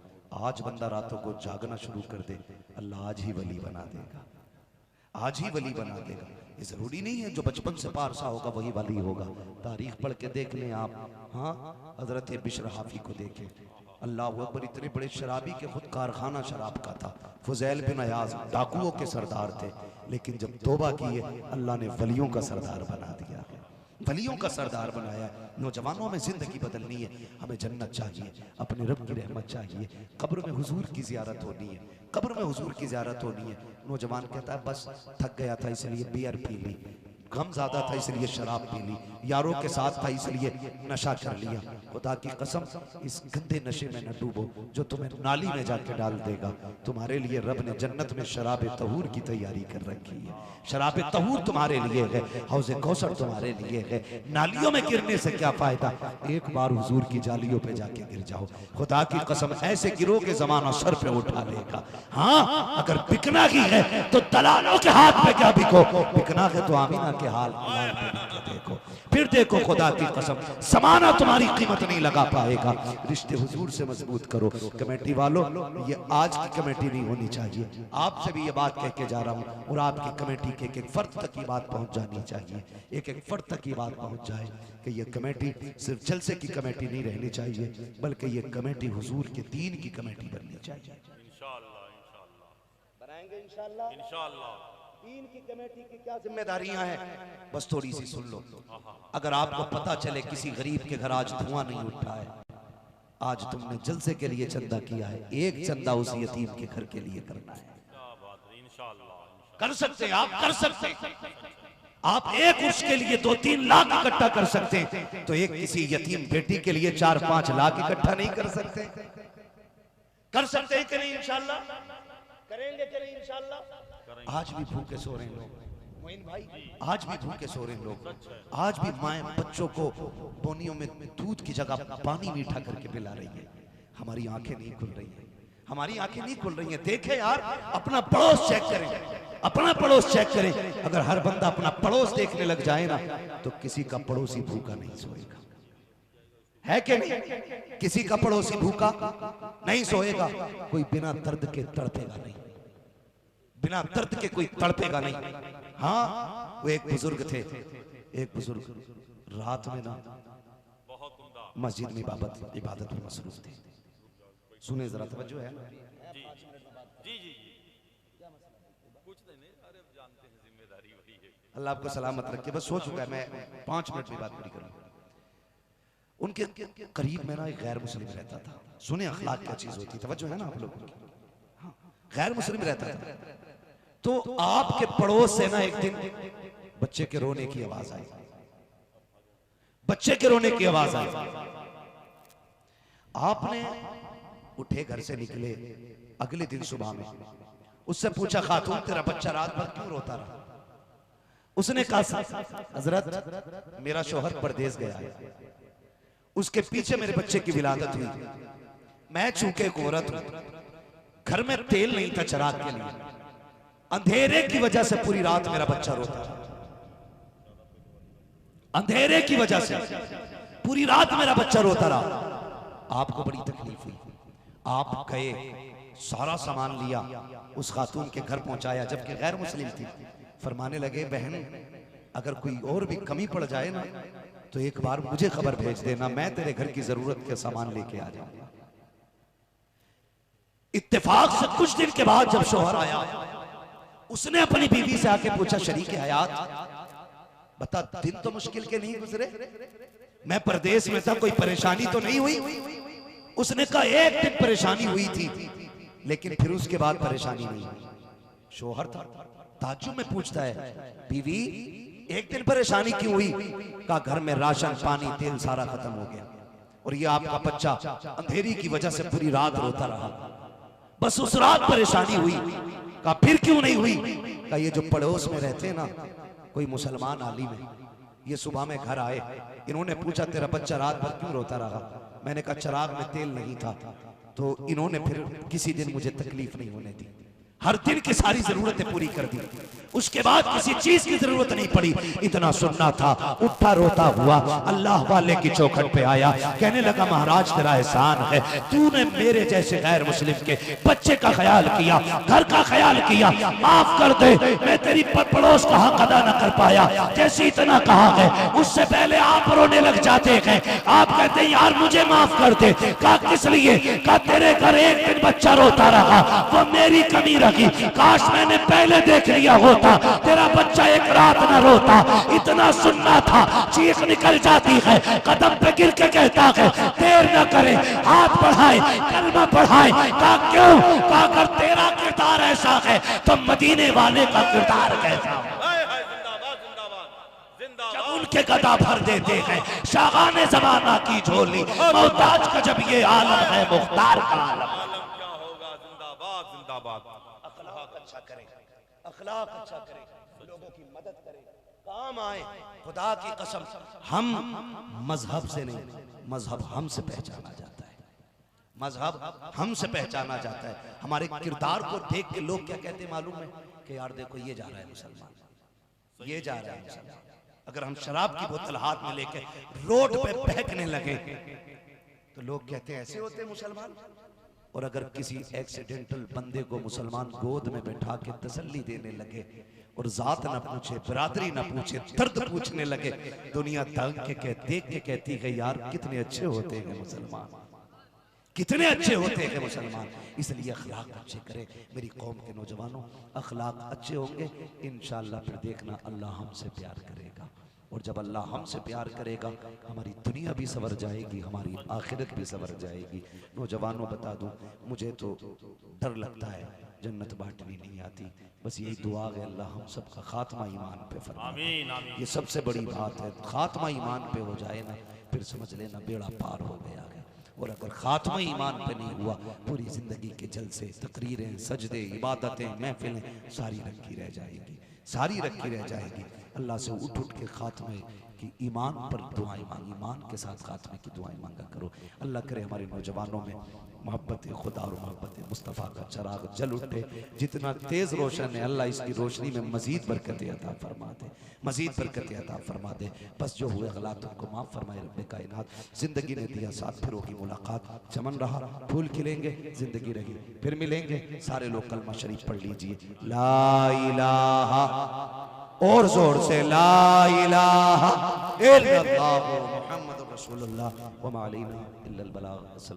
आज बंदा रातों को जागना शुरू कर दे, अल्लाह आज ही वली बना देगा, आज ही वली बना देगा। ये जरूरी नहीं है जो बचपन से पारसा होगा वही वली होगा। तारीख पढ़ के देख लें आप। हाँ, हजरत बिशर हाफी को देखें, अल्लाह अकबर, इतने बड़े शराबी के खुद कारखाना शराब का था। फुजैल बिन अयाज डाकुओं के सरदार थे, लेकिन जब तौबा किए अल्लाह ने वलियों का सरदार बना दिया, वलियों का सरदार बनाया। नौजवानों में जिंदगी बदलनी है, हमें जन्नत चाहिए, अपने रब की रहमत चाहिए, कब्र में हुजूर की जियारत होनी है, कब्र में हुजूर की जियारत होनी है। नौजवान कहता है बस थक गया था इसलिए बियर पी ली, गम ज्यादा था इसलिए शराब पी ली, यारों के साथ था इसलिए नशा कर लिया। खुदा की कसम इस गंदे नशे में न डूबो जो तुम्हें नाली में जाके डाल देगा। तुम्हारे लिए रब ने जन्नत में शराब तहूर की तैयारी कर रखी है। शराब तहूर तुम्हारे लिए है, हौज़े कौसर तुम्हारे लिए है। नालियों में गिरने से क्या फायदा, एक बार हुजूर की जालियों पे जाके गिर जाओ। खुदा की कसम ऐसे गिरो के जमाना सर पे उठा लेगा। हाँ, अगर बिकना की है तो दलालों के हाथ में क्या बिको, बिकना है तो आमीना के हाल देखो, फिर देखो खुदा की कसम समाना तुम्हारी कीमत नहीं लगा पाएगा। रिश्ते हुजूर से मजबूत करो। कमेटी वालों, ये आज की कमेटी नहीं होनी चाहिए। आपसे भी ये बात कह के जा रहा हूँ और आपकी कमेटी के एक फर्द तक की बात पहुंच जानी चाहिए। एक फर्द तक की बात पहुंच जाए कि ये कमेटी सिर्फ जलसे की कमेटी नहीं रहनी चाहिए, बल्कि ये कमेटी हुजूर के दीन की कमेटी बननी चाहिए। इंशाअल्लाह, इंशाअल्लाह बनाएंगे इंशाअल्लाह। इंशाअल्लाह। दीन की कमेटी की क्या जिम्मेदारियां हैं, बस थोड़ी सी सुन लो। अगर आपको पता चले किसी गरीब के घर आज धुआं नहीं उठा है, आज तुमने जलसे के लिए चंदा किया है, एक चंदा उस यतीम के घर के लिए करना है। कर सकते हैं, आप कर सकते हैं। आप एक उसके लिए 2-3 लाख इकट्ठा कर सकते हैं, तो एक किसी यतीम बेटी के लिए 4-5 लाख इकट्ठा नहीं कर सकते? कर सकते हैं कि नहीं? इंशाल्लाह करेंगे कि नहीं? इंशाल्लाह। आज भी भूखे सो रहे हैं लोग, मोइन भाई, आज भी भूखे सो रहे हैं लोग। आज भी माएं बच्चों को बोनियों में दूध की जगह पानी मीठा करके पिला रही है। हमारी आंखें नहीं खुल रही है, हमारी आंखें नहीं खुल रही हैं। देखें यार, अपना पड़ोस चेक करें, अपना पड़ोस चेक करें। अगर हर बंदा अपना पड़ोस देखने लग जाए ना, तो किसी का पड़ोसी भूखा नहीं सोएगा, है कि नहीं? किसी का पड़ोसी भूखा नहीं सोएगा। कोई बिना दर्द के तड़पेगा नहीं, बिना दर्द के कोई तड़पेगा नहीं। हाँ, वो एक बुजुर्ग थे, एक बुजुर्ग रात में ना मस्जिद में इबादत में मसरूफ थे। सुने जरा, तवज्जो है ना? अल्लाह आपको सलामत रखे। बस हो चुका है, मैं 5 मिनट में बात पूरी करूंगा। उनके करीब में ना एक गैर मुस्लिम रहता था। सुने अखलाक क्या चीज होती है, तवज्जो है ना आप लोगों की? हाँ, गैर मुस्लिम रहता था। तो आपके पड़ोस से ना एक दिन बच्चे के रोने की आवाज आई, बच्चे के रोने की आवाज आई। आपने उठे, घर से निकले, अगले दिन सुबह में उससे पूछा, खातून तेरा बच्चा रात भर क्यों रोता रहा? उसने कहा, हजरत मेरा शौहर परदेश गया है, उसके पीछे मेरे बच्चे की विलादत हुई। मैं चूंकि एक औरत हूं, घर में तेल नहीं था चिराग के लिए, अंधेरे की वजह से पूरी रात मेरा बच्चा रोता रहा। अंधेरे की वजह से पूरी रात मेरा बच्चा रोता रहा। आपको बड़ी तकलीफ हुई, आप गए, सारा सामान लिया, उस खातून के घर पहुंचाया, जबकि गैर मुस्लिम थी। फरमाने लगे, बहन अगर कोई और भी कमी पड़ जाए ना, तो एक बार मुझे खबर भेज देना, मैं तेरे घर की जरूरत के सामान लेके आ जाऊंगा। इत्तेफाक से कुछ दिन के बाद जब शौहर आया, उसने अपनी बीवी से आके पूछा, शरीके हयात बता, दिन तो मुश्किल के नहीं गुजरे, मैं परदेश में था, कोई परेशानी तो नहीं हुई? उसने कहा, एक दिन परेशानी हुई थी, लेकिन फिर उसके बाद परेशानी नहीं हुई। शौहर था, ताज्जुब में पूछता है, बीवी एक दिन परेशानी क्यों हुई? का घर में राशन पानी तेल सारा खत्म हो गया, और ये आपका बच्चा अंधेरी की वजह से पूरी रात रोता रहा, बस उस रात परेशानी हुई। का फिर क्यों नहीं हुई? का ये जो पड़ोस में रहते हैं ना, कोई मुसलमान आलिम है, ये सुबह में घर आए, इन्होंने पूछा, तेरा बच्चा रात भर क्यों रोता रहा? मैंने कहा, चिराग में तेल नहीं था। तो इन्होंने फिर किसी दिन मुझे तकलीफ नहीं होने दी, हर दिन की सारी जरूरतें पूरी कर दी, उसके बाद किसी चीज की जरूरत नहीं पड़ी। इतना सुनना था, उठा रोता हुआ अल्लाह वाले की चौखट पे आया, कहने लगा, महाराज तेरा एहसान है, तूने मेरे जैसे गैर मुस्लिम के बच्चे का ख्याल किया, घर का ख्याल किया, माफ कर दे, मैं तेरी पड़ोस का हक अदा न कर पाया। जैसे इतना कहा है, उससे पहले आप रोने लग जाते हैं, आप कहते हैं, यार मुझे माफ कर दे। कहा, किस लिए? कहा, तेरे घर एक दिन बच्चा रोता रहा, वो मेरी कमी रही, काश मैंने पहले देख लिया होता, तेरा बच्चा एक रात न रोता। इतना सुनना था, चीख निकल जाती है, कदम पे गिर के कहता है, देर न करे, हाथ बढ़ाए, कलमा पढ़ाए। कहा, क्यों? कहा, अगर तेरा किरदार ऐसा है तो मदीने वाले का किरदार कैसा? जब उनके गदा भर देते हैं शागाने जमाना की झोली, मोहताज का जब ये आलम है, मुख्तार का आलम क्या होगा? जिंदाबाद जिंदाबाद। अखलाक अच्छा करें, अखलाक अच्छा करें, लोगों की मदद करें, काम आए। खुदा की कसम, हम मजहब से नहीं, मजहब हमसे पहचाना जाता है, मजहब हमसे पहचाना जाता है। हमारे किरदार को देख के लोग क्या कहते हैं मालूम है? कि यार देखो, ये जा रहा है मुसलमान, ये जा रहा है मुसलमान। अगर हम शराब की बोतल हाथ में लेके रोड पे फेंकने लगे तो लोग कहते हैं, ऐसे होते हैं मुसलमान। और अगर किसी एक्सीडेंटल बंदे को मुसलमान गोद में बैठा के तसल्ली देने लगे और जात न पूछे, बिरादरी न पूछे, दर्द पूछने लगे, दुनिया देख के कहती है, यार कितने अच्छे होते हैं मुसलमान, कितने अच्छे होते हैं मुसलमान। इसलिए अखलाक अच्छे करें मेरी कौम के नौजवानों, अखलाक अच्छे होंगे इंशाअल्लाह, फिर देखना अल्लाह हमसे प्यार करेगा। और जब अल्लाह हमसे प्यार करेगा हमारी दुनिया भी संवर जाएगी, हमारी आखिरत भी संवर जाएगी। नौजवानों बता दूं, मुझे तो डर लगता है जन्नत बांटनी नहीं आती। बस यही दुआ है अल्लाह हम सबका खात्मा ईमान पे फरमाए। ये सबसे बड़ी बात है, खात्मा ईमान पे हो जाए ना फिर समझ लेना बेड़ा पार हो गया है। और अगर खात्मा ईमान पे नहीं हुआ पूरी जिंदगी के जलसे, तकरीरें, सजदे, इबादतें, महफिलें सारी रखी रह जाएगी, सारी रखी रह जाएगी। अल्लाह से उठ उठ के खात्मे की ईमान पर दुआएं मांगी, ईमान के साथ खात्मे की दुआएं मांगा करो। अल्लाह करे हमारे नौजवानों में मोहब्बत खुदा और मोहब्बत मुस्तफ़ा का चराग जल उठे। जितना तेज़ रोशन है अल्लाह इसकी रोशनी में मज़ीद बरकत अता फरमा दे, मज़ीद बरकत अता फरमा दे। बस जो हुए गलत उनको माफ़ फरमाए रब्बे कायनात। ज़िंदगी ने दिया साथ, फिर होगी मुलाकात, चमन रहा, फूल खिलेंगे, ज़िंदगी रही, फिर मिलेंगे। सारे लोग कलमा शरीफ पढ़ लीजिए, ला इलाहा, और जोर से ला इलाहा इल्लल्लाह मुहम्मद रसूलुल्लाह व मा अलैना इल्लल बलाग।